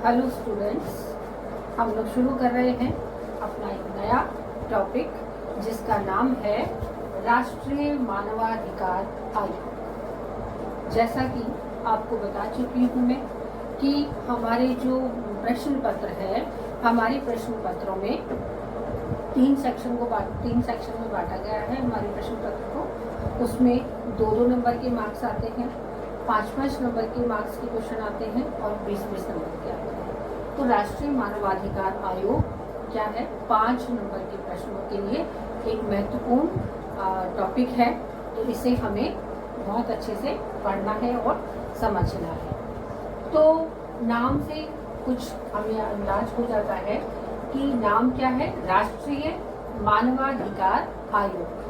Hello students, हम लोग शुरू कर रहे हैं अपना एक नया टॉपिक जिसका नाम है राष्ट्रीय मानवाधिकार आयोग। जैसा कि आपको बता चुकी हूँ मैं कि हमारे जो प्रश्न पत्र है, हमारे प्रश्न पत्रों में तीन सेक्शन में बांटा गया है हमारे प्रश्न पत्र को। उसमें 2-2 नंबर के मार्क्स आते हैं, 5-5 नंबर के मार्क्स के क्वेश्चन आते हैं और 20-20 नंबर के आते हैं। तो राष्ट्रीय मानवाधिकार आयोग क्या है? 5 नंबर के प्रश्नों के लिए एक महत्वपूर्ण टॉपिक है, तो इसे हमें बहुत अच्छे से पढ़ना है और समझना है। तो नाम से कुछ हमें अंदाज हो जाता है कि नाम क्या है, राष्ट्रीय मानवाधिकार आयोग।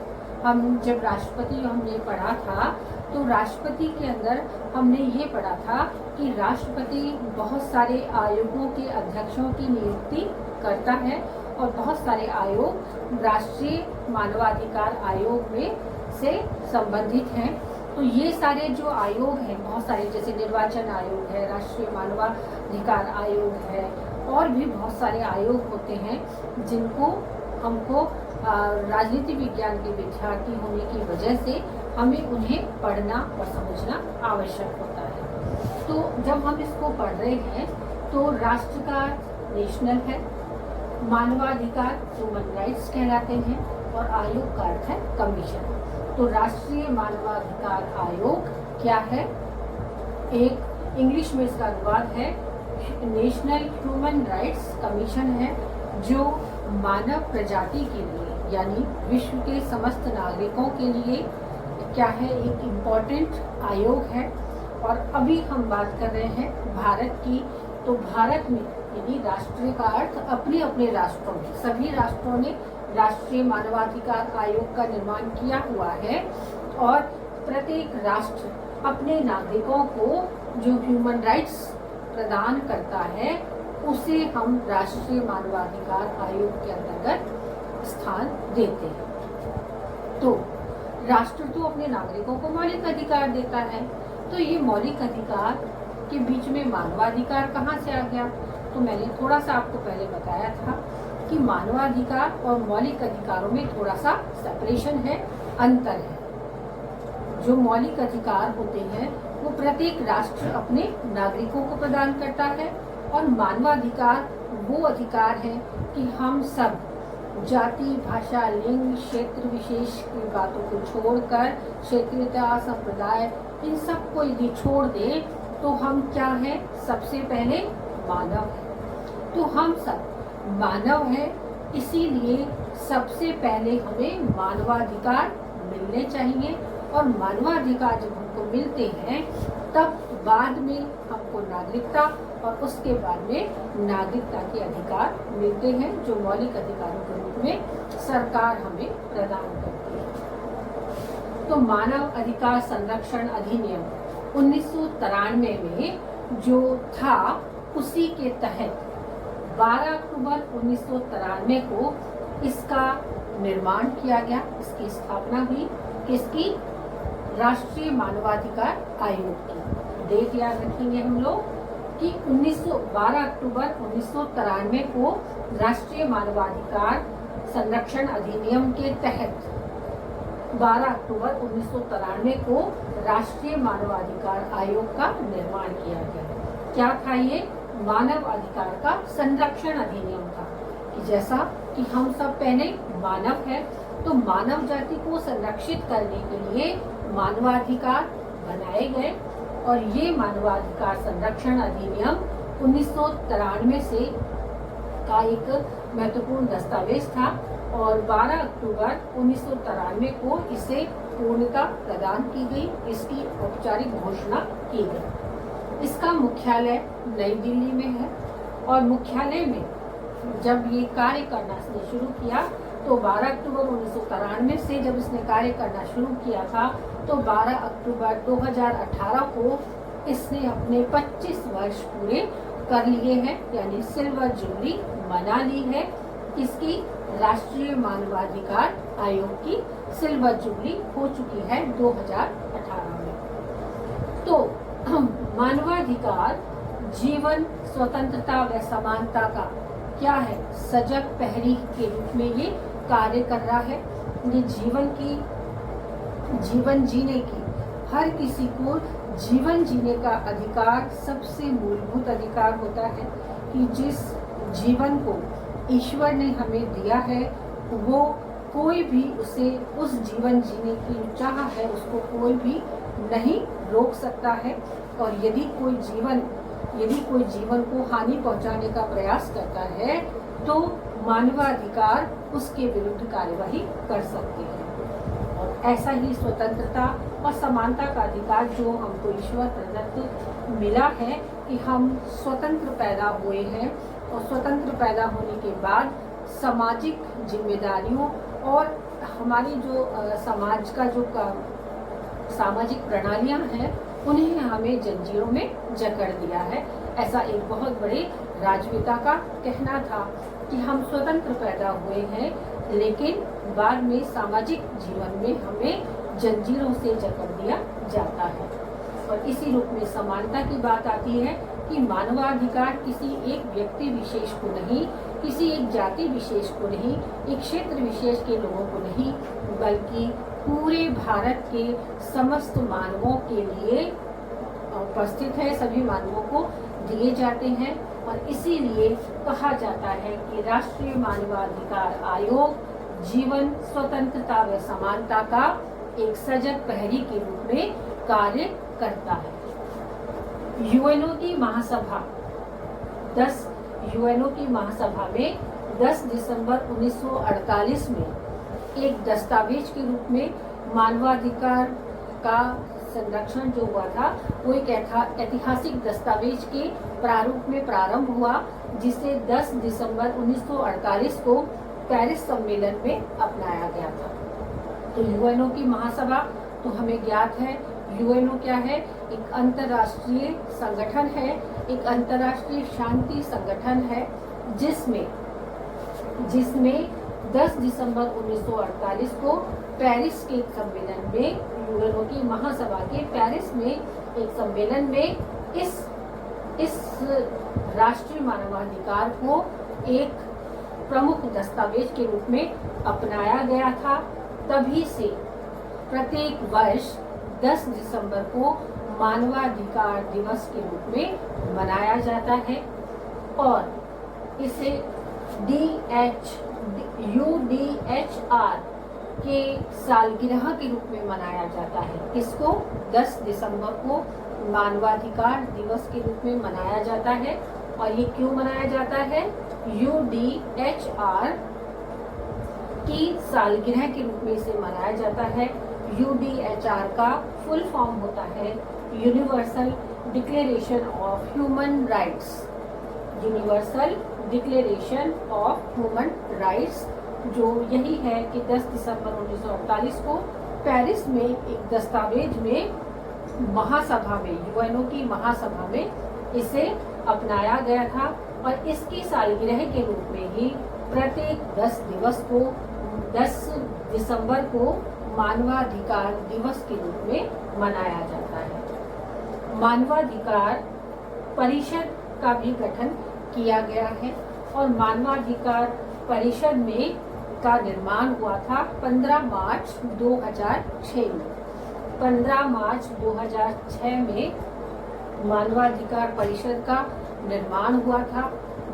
हम जब राष्ट्रपति हमने पढ़ा था तो राष्ट्रपति के अंदर हमने ये पढ़ा था कि राष्ट्रपति बहुत सारे आयोगों के अध्यक्षों की नियुक्ति करता है और बहुत सारे आयोग राष्ट्रीय मानवाधिकार आयोग में से संबंधित हैं। तो ये सारे जो आयोग हैं, बहुत सारे, जैसे निर्वाचन आयोग है, राष्ट्रीय मानवाधिकार आयोग है, और भी बहुत सारे आयोग होते हैं जिनको हमको राजनीति विज्ञान के विद्यार्थी होने की वजह से हमें उन्हें पढ़ना और समझना आवश्यक होता है। तो जब हम इसको पढ़ रहे हैं तो राष्ट्र का नेशनल है, मानवाधिकार ह्यूमन राइट्स कहलाते हैं, और आयोग का अर्थ है कमीशन। तो राष्ट्रीय मानवाधिकार आयोग क्या है? एक इंग्लिश में इसका अनुवाद है नेशनल ह्यूमन राइट्स कमीशन है, जो मानव प्रजाति के लिए यानी विश्व के समस्त नागरिकों के लिए क्या है, एक इम्पॉर्टेंट आयोग है। और अभी हम बात कर रहे हैं भारत की। तो भारत में यानी राष्ट्रीय का अर्थ अपने अपने राष्ट्रों में, सभी राष्ट्रों ने राष्ट्रीय मानवाधिकार आयोग का निर्माण किया हुआ है, और प्रत्येक राष्ट्र अपने नागरिकों को जो ह्यूमन राइट्स प्रदान करता है उसे हम राष्ट्रीय मानवाधिकार आयोग के अंतर्गत स्थान देते हैं। तो राष्ट्र तो अपने नागरिकों को मौलिक अधिकार देता है, तो ये मौलिक अधिकार के बीच में मानवाधिकार कहाँ से आ गया? तो मैंने थोड़ा सा आपको पहले बताया था कि मानवाधिकार और मौलिक अधिकारों में थोड़ा सा सेपरेशन है, अंतर है। जो मौलिक अधिकार होते हैं वो प्रत्येक राष्ट्र अपने नागरिकों को प्रदान करता है, और मानवाधिकार वो अधिकार है कि हम सब जाति, भाषा, लिंग, क्षेत्र विशेष की बातों को छोड़कर, क्षेत्रीयता, संप्रदाय, इन सब को यदि छोड़ दें तो हम क्या हैं? सबसे पहले मानव हैं। तो हम सब मानव हैं, इसीलिए सबसे पहले हमें मानवाधिकार मिलने चाहिए, और मानवाधिकार जब हमको मिलते हैं तब बाद में हमको नागरिकता और उसके बाद में नागरिकता के अधिकार मिलते हैं, जो मौलिक अधिकारों के रूप में सरकार हमें प्रदान करती है। तो मानव अधिकार संरक्षण अधिनियम 1993 में जो था, उसी के तहत 12 अक्टूबर 1993 को इसका निर्माण किया गया, इसकी स्थापना हुई। किसकी? राष्ट्रीय मानवाधिकार आयोग की। डेट याद रखेंगे हम लोग कि 12 अक्टूबर 1993 को राष्ट्रीय मानवाधिकार संरक्षण अधिनियम के तहत 12 अक्टूबर 1993 को राष्ट्रीय मानवाधिकार आयोग का निर्माण किया गया। क्या था ये? मानव अधिकार का संरक्षण अधिनियम था, कि जैसा कि हम सब पहले मानव हैं, तो मानव जाति को संरक्षित करने के लिए मानवाधिकार बनाए गए, और ये मानवाधिकार संरक्षण अधिनियम 1993 से का एक महत्वपूर्ण दस्तावेज था, और 12 अक्टूबर 1993 को इसे पूर्णता प्रदान की गई, इसकी औपचारिक घोषणा की गई। इसका मुख्यालय नई दिल्ली में है, और मुख्यालय में जब ये कार्य करना इसने शुरू किया तो 12 अक्टूबर 1993 से जब इसने कार्य करना शुरू किया था, तो 12 अक्टूबर 2018 को इसने अपने 25 वर्ष पूरे कर लिए हैं, यानी सिल्वर जुबली मना ली है। इसकी राष्ट्रीय मानवाधिकार आयोग की सिल्वर जुबली हो चुकी है 2018 में। तो मानवाधिकार जीवन स्वतंत्रता व समानता का क्या है, सजग प्रहरी के रूप में ये कार्य कर रहा है। ये जीवन जीने की, हर किसी को जीवन जीने का अधिकार सबसे मूलभूत अधिकार होता है कि जिस जीवन को ईश्वर ने हमें दिया है वो कोई भी उसे उस जीवन जीने की चाह है उसको कोई भी नहीं रोक सकता है। और यदि कोई जीवन को हानि पहुंचाने का प्रयास करता है तो मानवाधिकार उसके विरुद्ध कार्यवाही कर सकते हैं। और ऐसा ही स्वतंत्रता और समानता का अधिकार जो हमको ईश्वर प्रदत्त मिला है कि हम स्वतंत्र पैदा हुए हैं और स्वतंत्र पैदा होने के बाद सामाजिक जिम्मेदारियों और हमारी जो समाज का जो सामाजिक प्रणालियां हैं उन्हें हमें जंजीरों में जकड़ दिया है। ऐसा एक बहुत बड़े राजपिता का कहना था कि हम स्वतंत्र पैदा हुए हैं लेकिन बाद में सामाजिक जीवन में हमें जंजीरों से जकड़ दिया जाता है। और इसी रूप में समानता की बात आती है कि मानवाधिकार किसी एक व्यक्ति विशेष को नहीं, किसी एक जाति विशेष को नहीं, एक क्षेत्र विशेष के लोगों को नहीं, बल्कि पूरे भारत के समस्त मानवों के लिए उपस्थित है, सभी मानवों को दिए जाते हैं। और इसीलिए कहा जाता है कि राष्ट्रीय मानवाधिकार आयोग जीवन स्वतंत्रता व समानता का एक सजग प्रहरी के रूप में कार्य करता है। यूएनओ की महासभा में 10 दिसंबर 1948 में एक दस्तावेज के रूप में मानवाधिकार का संरक्षण जो हुआ था वो एक ऐतिहासिक दस्तावेज के प्रारूप में प्रारंभ हुआ, जिसे 10 दिसंबर 1948 को पेरिस सम्मेलन में अपनाया गया था। तो यूएनओ की महासभा तो हमें ज्ञात है, यूएनओ क्या है, एक अंतर्राष्ट्रीय संगठन है, एक अंतर्राष्ट्रीय शांति संगठन है जिसमें 10 दिसंबर 1948 को पेरिस के सम्मेलन में, यूएनओ की महासभा के पेरिस में एक सम्मेलन में इस राष्ट्रीय मानवाधिकार को एक प्रमुख दस्तावेज के रूप में अपनाया गया था। तभी से प्रत्येक वर्ष 10 दिसंबर को मानवाधिकार दिवस के रूप में मनाया जाता है और इसे UDHR के सालगिरह के रूप में मनाया जाता है। इसको 10 दिसंबर को मानवाधिकार दिवस के रूप में मनाया जाता है। और ये क्यों मनाया जाता है? UDHR की सालगिरह के रूप में इसे मनाया जाता है। UDHR का फुल फॉर्म होता है universal declaration of human rights. Universal declaration of human rights जो यही है कि 10 दिसंबर 1948 को पेरिस में एक दस्तावेज में महासभा में, यूएनओ की महासभा में इसे अपनाया गया था। और इसकी सालगिरह के रूप में ही प्रत्येक 10 दिसंबर को मानवाधिकार दिवस के रूप में मनाया जाता है। मानवाधिकार परिषद का भी गठन किया गया है और मानवाधिकार परिषद में का निर्माण हुआ था 15 मार्च 2006 में। 15 मार्च 2006 में मानवाधिकार परिषद का निर्माण हुआ था,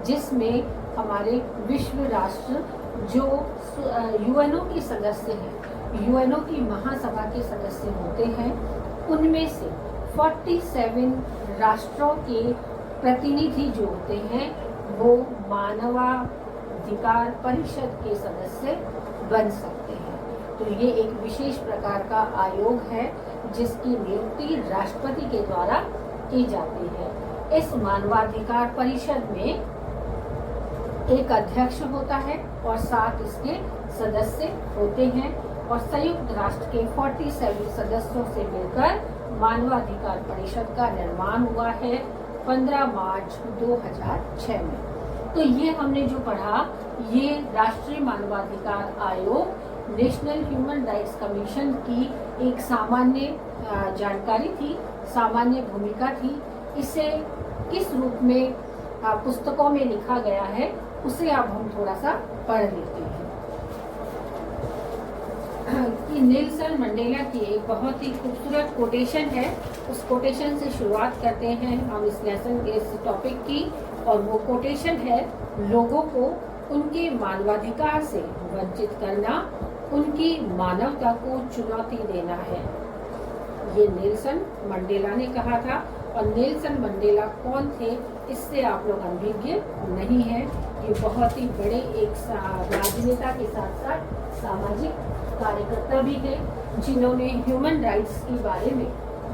जिसमें हमारे विश्व राष्ट्र जो यूएनओ के सदस्य हैं, यूएनओ की महासभा के सदस्य होते हैं, उनमें से 47 राष्ट्रों के प्रतिनिधि जो होते हैं वो मानवाधिकार परिषद के सदस्य बन सकते हैं। तो ये एक विशेष प्रकार का आयोग है जिसकी नियुक्ति राष्ट्रपति के द्वारा की जाती है। इस मानवाधिकार परिषद में एक अध्यक्ष होता है और 7 इसके सदस्य होते हैं और संयुक्त राष्ट्र के 47 सदस्यों से मिलकर मानवाधिकार परिषद का निर्माण हुआ है 15 मार्च 2006 में। तो ये हमने जो पढ़ा ये राष्ट्रीय मानवाधिकार आयोग नेशनल ह्यूमन राइट्स कमीशन की एक सामान्य जानकारी थी, सामान्य भूमिका थी। इसे किस रूप में पुस्तकों में लिखा गया है उसे अब हम थोड़ा सा पढ़ लेते हैं। कि नेल्सन मंडेला की एक बहुत ही खूबसूरत कोटेशन है, उस कोटेशन से शुरुआत करते हैं हम इस लेसन के इस टॉपिक की। और वो कोटेशन है, लोगों को उनके मानवाधिकार से वंचित करना उनकी मानवता को चुनौती देना है। ये नेल्सन मंडेला ने कहा था। और नेल्सन मंडेला कौन थे इससे आप लोग अनभिज्ञ नहीं है। ये बहुत ही बड़े एक राजनेता के साथ साथ सामाजिक कार्यकर्ता भी थे, जिन्होंने ह्यूमन राइट्स के बारे में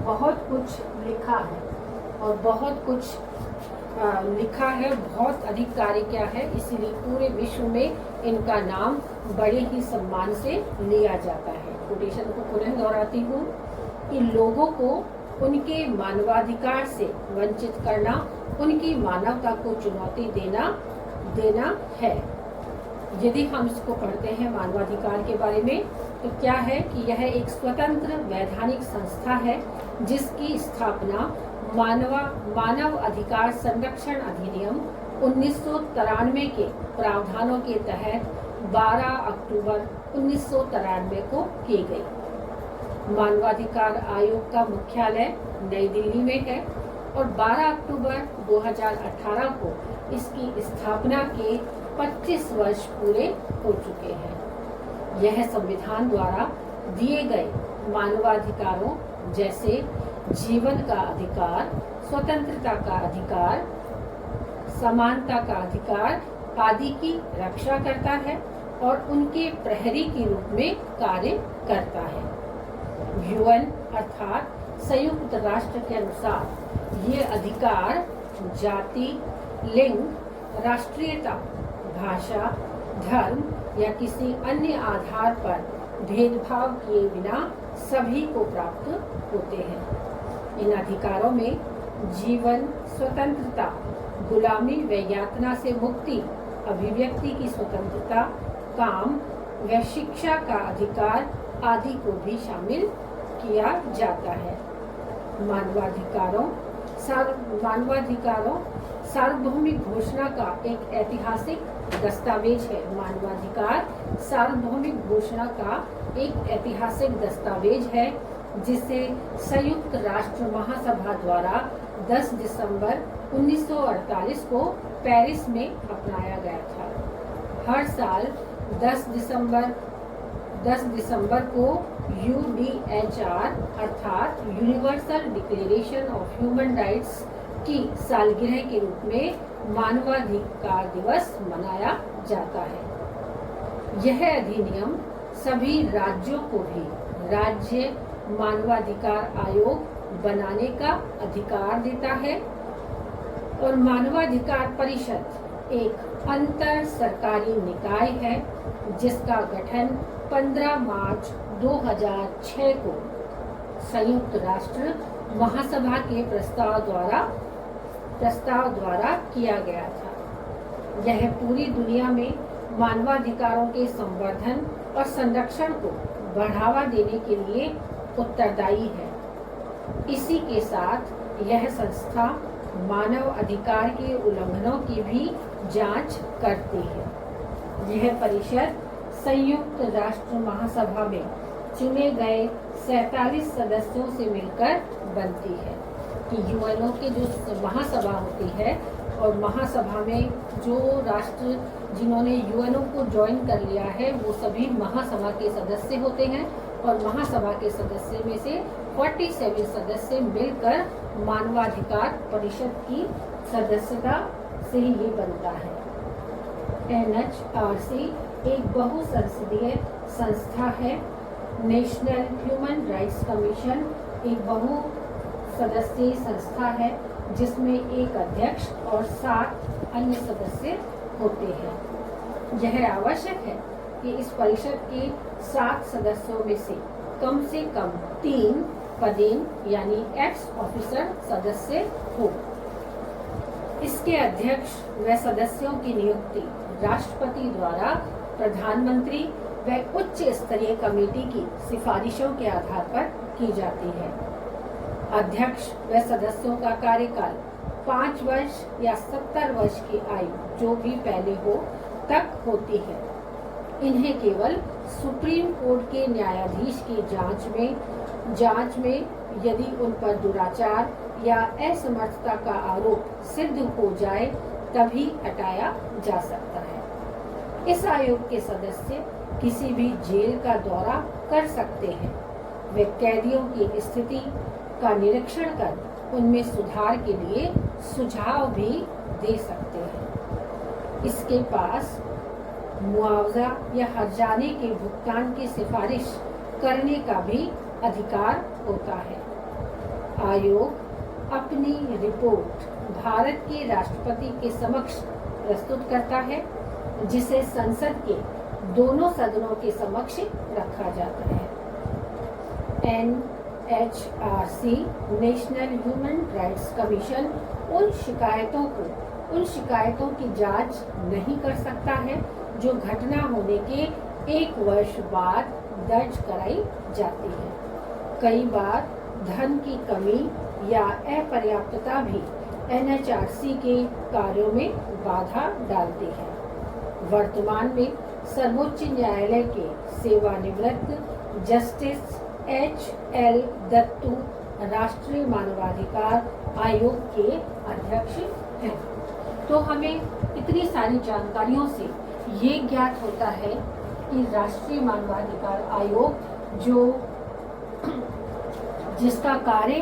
बहुत कुछ लिखा है और बहुत कुछ लिखा है, बहुत अधिक कार्य किया है। इसीलिए पूरे विश्व में इनका नाम बड़े ही सम्मान से लिया जाता है। कोटेशन को पुनः दोहराती हूँ कि लोगों को उनके मानवाधिकार से वंचित करना उनकी मानवता को चुनौती देना है। यदि हम इसको पढ़ते हैं मानवाधिकार के बारे में, तो क्या है कि यह एक स्वतंत्र वैधानिक संस्था है जिसकी स्थापना मानव अधिकार संरक्षण अधिनियम 1993 के प्रावधानों के तहत 12 अक्टूबर 1993 को की गई। मानवाधिकार आयोग का मुख्यालय नई दिल्ली में है और 12 अक्टूबर 2018 को इसकी स्थापना के 25 वर्ष पूरे हो चुके हैं। यह संविधान द्वारा दिए गए मानवाधिकारों जैसे जीवन का अधिकार, स्वतंत्रता का अधिकार, समानता का अधिकार आदि की रक्षा करता है और उनके प्रहरी के रूप में कार्य करता है। यूएन अर्थात संयुक्त राष्ट्र के अनुसार ये अधिकार जाति, लिंग, राष्ट्रीयता, भाषा, धर्म या किसी अन्य आधार पर भेदभाव किए बिना सभी को प्राप्त होते हैं। इन अधिकारों में जीवन, स्वतंत्रता, गुलामी व यातना से मुक्ति, अभिव्यक्ति की स्वतंत्रता, काम व शिक्षा का अधिकार आदि को भी शामिल किया जाता है। मानवाधिकारों सार्वभौमिक घोषणा का एक ऐतिहासिक दस्तावेज है। मानवाधिकार सार्वभौमिक घोषणा का एक ऐतिहासिक दस्तावेज है जिसे संयुक्त राष्ट्र महासभा द्वारा 10 दिसंबर 1948 को पेरिस में अपनाया गया था। हर साल 10 दिसंबर को UDHR अर्थात universal declaration of human rights की सालगिरह के रूप में मानवाधिकार दिवस मनाया जाता है। यह अधिनियम सभी राज्यों को भी राज्य मानवाधिकार आयोग बनाने का अधिकार देता है और मानवाधिकार परिषद एक अंतर सरकारी निकाय है जिसका गठन 15 मार्च 2006 को संयुक्त राष्ट्र महासभा के प्रस्ताव द्वारा किया गया था। यह पूरी दुनिया में मानवाधिकारों के संवर्धन और संरक्षण को बढ़ावा देने के लिए उत्तरदायी है। इसी के साथ यह संस्था मानव अधिकार के उल्लंघनों की भी जांच करती है। यह परिषद संयुक्त राष्ट्र महासभा में चुने गए 47 सदस्यों से मिलकर बनती है। कि यूएनओ के जो महासभा होती है और महासभा में जो राष्ट्र जिन्होंने यूएनओ को ज्वाइन कर लिया है वो सभी महासभा के सदस्य होते हैं और महासभा के सदस्य में से 47 सदस्य मिलकर मानवाधिकार परिषद की सदस्यता से ही ये बनता है। NHRC एक बहुसंसदीय संस्था है। नेशनल ह्यूमन राइट्स कमीशन एक बहु सदस्यीय संस्था है जिसमें एक अध्यक्ष और 7 अन्य सदस्य होते हैं। यह आवश्यक है कि इस परिषद के 7 सदस्यों में से कम 3 पदेन यानी एक्स ऑफिसर सदस्य हो। इसके अध्यक्ष व सदस्यों की नियुक्ति राष्ट्रपति द्वारा प्रधानमंत्री व उच्च स्तरीय कमेटी की सिफारिशों के आधार पर की जाती है। अध्यक्ष व सदस्यों का कार्यकाल 5 वर्ष या 70 वर्ष की आयु जो भी पहले हो तक होती है। इन्हें केवल सुप्रीम कोर्ट के न्यायाधीश की जांच में यदि उन पर दुराचार या असमर्थता का आरोप सिद्ध हो जाए तभी हटाया जा सकता है। इस आयोग के सदस्य किसी भी जेल का दौरा कर सकते हैं। वे कैदियों की स्थिति का निरीक्षण कर उनमें सुधार के लिए सुझाव भी दे सकते हैं। इसके पास मुआवजा या हर्जाने के भुगतान की सिफारिश करने का भी अधिकार होता है। आयोग अपनी रिपोर्ट भारत के राष्ट्रपति के समक्ष प्रस्तुत करता है, जिसे संसद के दोनों सदनों के समक्ष रखा जाता है। NHRC national human rights commission उन शिकायतों की जांच नहीं कर सकता है जो घटना होने के 1 वर्ष बाद दर्ज कराई जाती है। कई बार धन की कमी या अपर्याप्तता भी NHRC के कार्यों में बाधा डालती है। वर्तमान में सर्वोच्च न्यायालय के सेवानिवृत्त जस्टिस HL दत्तू राष्ट्रीय मानवाधिकार आयोग के अध्यक्ष हैं। तो हमें इतनी सारी जानकारियों से ये ज्ञात होता है कि राष्ट्रीय मानवाधिकार आयोग जिसका कार्य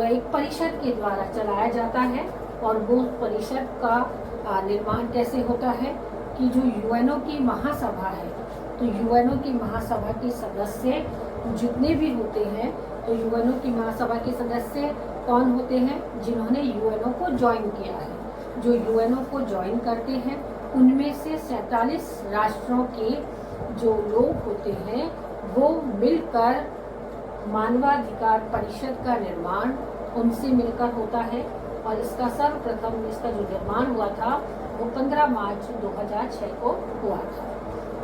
एक परिषद के द्वारा चलाया जाता है, और वो परिषद का निर्माण कैसे होता है कि जो UNO की महासभा है, तो UNO की महासभा के सदस्य जितने भी होते हैं, तो UNO की महासभा के सदस्य कौन होते हैं? जिन्होंने UNO को ज्वाइन किया है। जो UNO को ज्वाइन करते हैं उनमें से 47 राष्ट्रों के जो लोग होते हैं वो मिलकर मानवाधिकार परिषद का निर्माण उनसे मिलकर होता है। और इसका सर्वप्रथम इसका जो निर्माण हुआ था वो 15 मार्च 2006 को हुआ था।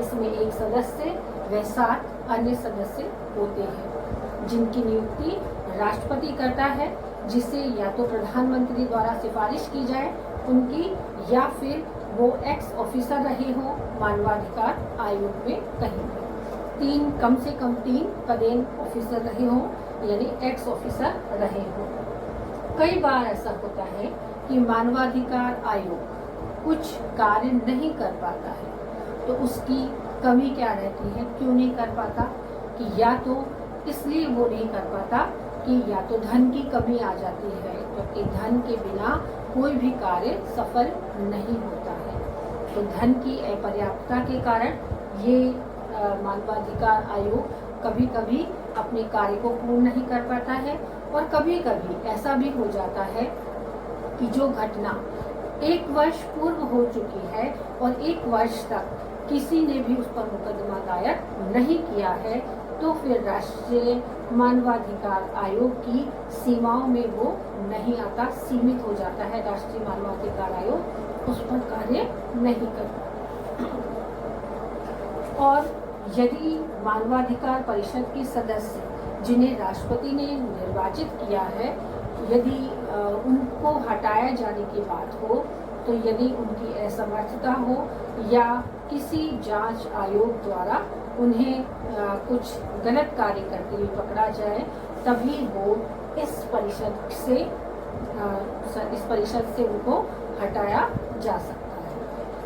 इसमें एक सदस्य व 7 अन्य सदस्य होते हैं, जिनकी नियुक्ति राष्ट्रपति करता है, जिसे या तो प्रधानमंत्री द्वारा सिफारिश की जाए उनकी, या फिर वो एक्स ऑफिसर रहे हो मानवाधिकार आयोग में कहीं कम से कम 3 पदेन ऑफिसर रहे हो, यानी एक्स ऑफिसर रहे हो। कई बार ऐसा होता है कि मानवाधिकार आयोग कुछ कार्य नहीं कर पाता है, तो उसकी कमी क्या रहती है, क्यों नहीं कर पाता? कि या तो इसलिए वो नहीं कर पाता कि या तो धन की कमी आ जाती है, क्योंकि धन के बिना कोई भी कार्य सफल नहीं होता है। तो धन की अपर्याप्तता के कारण ये मानवाधिकार आयोग कभी कभी अपने कार्य को पूर्ण नहीं कर पाता है, और कभी कभी ऐसा भी हो जाता है कि जो घटना 1 वर्ष पूर्व हो चुकी है और 1 वर्ष तक किसी ने भी उस पर मुकदमा दायर नहीं किया है, तो फिर राष्ट्रीय मानवाधिकार आयोग की सीमाओं में वो नहीं आता, सीमित हो जाता है। राष्ट्रीय मानवाधिकार आयोग उस पर कार्य नहीं करता। और यदि मानवाधिकार परिषद के सदस्य जिन्हें राष्ट्रपति ने निर्वाचित किया है, यदि उनको हटाया जाने की बात हो, तो यदि उनकी असमर्थता हो या किसी जांच आयोग द्वारा उन्हें कुछ गलत कार्य करते हुए पकड़ा जाए, तभी वो इस परिषद से उनको हटाया जा सकता है।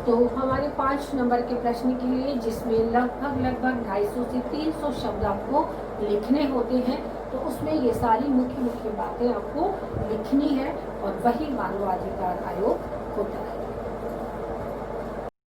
तो हमारे 5 नंबर के प्रश्न के लिए, जिसमें लगभग 250 से 300 शब्द आपको लिखने होते हैं, तो उसमें ये सारी मुख्य बातें आपको लिखनी है, और वही मानवाधिकार आयोग होता है।